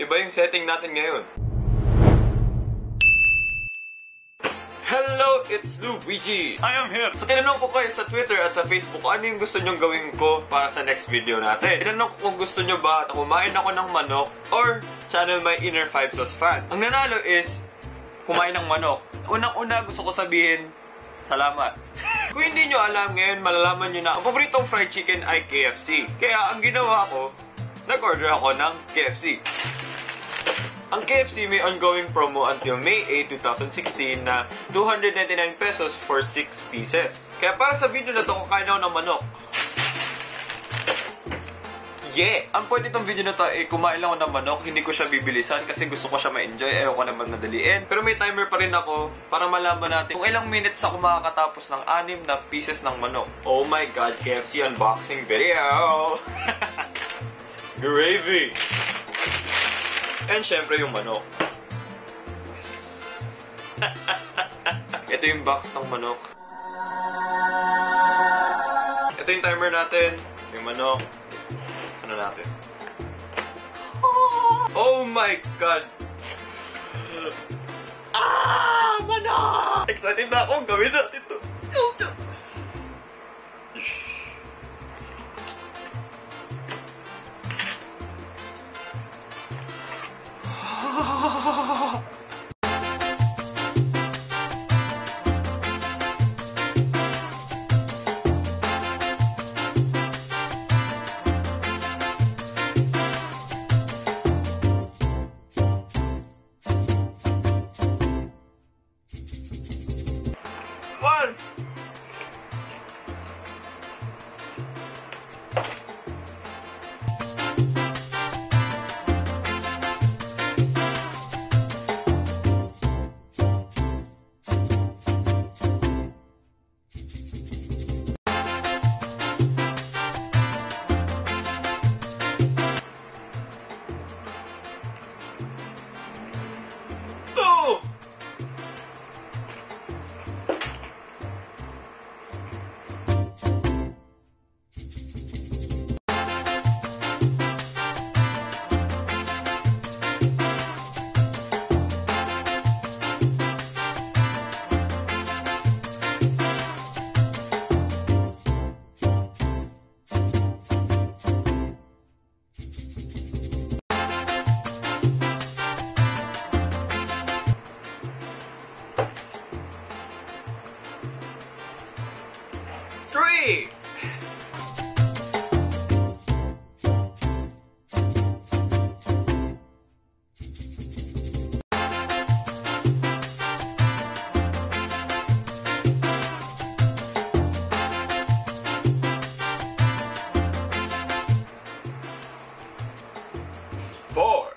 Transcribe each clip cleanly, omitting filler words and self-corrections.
Iba yung setting natin ngayon. Hello, it's Luigi! I am here! So tinanong ko kayo sa Twitter at sa Facebook ano yung gusto nyong gawin ko para sa next video natin. Tinanong ko kung gusto nyo ba na kumain ako ng manok or channel my inner 5 sauce fan. Ang nanalo is kumain ng manok. Unang-una gusto ko sabihin, salamat. Kung hindi nyo alam ngayon, malalaman nyo na ang paboritong fried chicken ay KFC. Kaya ang ginawa ko, nag-order ako ng KFC. Ang KFC may ongoing promo until May 8, 2016 na 299 pesos for 6 pieces. Kaya para sa video na to, kakain ako ng manok. Yeah! Ang point itong video na to ay kumain lang ako ng manok. Hindi ko siya bibilisan kasi gusto ko siya ma-enjoy. Ayaw ko naman madaliin. Pero may timer pa rin ako para malaman natin kung ilang minutes ako makakatapos ng 6 na pieces ng manok. Oh my god, KFC unboxing video! Gravy! And syempre yung manok. Ito yung box ng manok. Ito yung timer natin. Yung manok. Ano natin? Oh my god! Manok! Excited na akong gawin natin ito. One! Two! Three! Four!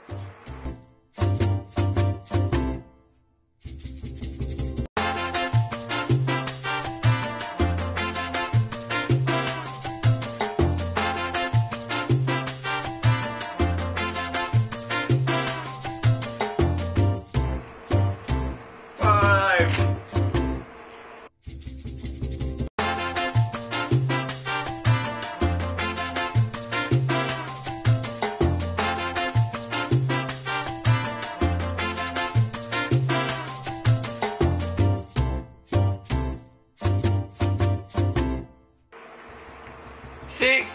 Six!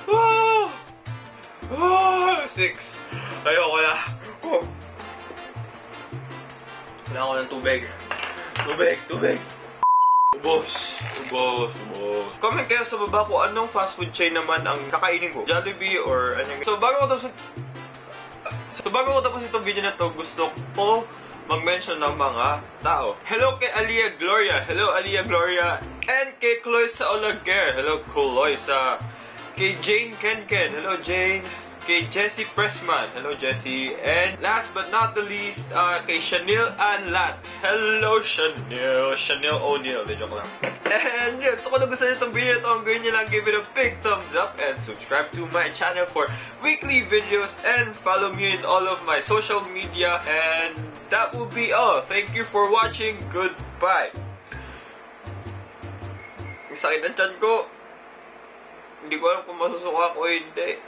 Oh! Oh! Six! Ayoko na. Oh. Kailangan ko ng tubig. Tubig! Ubos. Comment kayo sa baba kung anong fast food chain naman ang kakainin ko. Jollibee or anyang... So bago ko tapos itong video na to, gusto ko mag-mention ng mga tao. Hello kay Alia Gloria. Hello Alia Gloria. And kay Cloisa Olaguer. Hello Cloisa. Kay Jane Kenken. Hello Jane. Kay Jessie Pressman. Hello Jessie. And last but not the least, kay Chanel Anlat. Hello Chanel. Chanel O'Neal. Joke lang. And yun, so kung nagustuhan nyo itong video ito, ang gawin nyo lang, give it a big thumbs up and subscribe to my channel for weekly videos and follow me in all of my social media. And that will be all. Thank you for watching. Goodbye. Ang sakit ng tiyan ko. Hindi ko alam kung masusuka ko o hindi.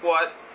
What?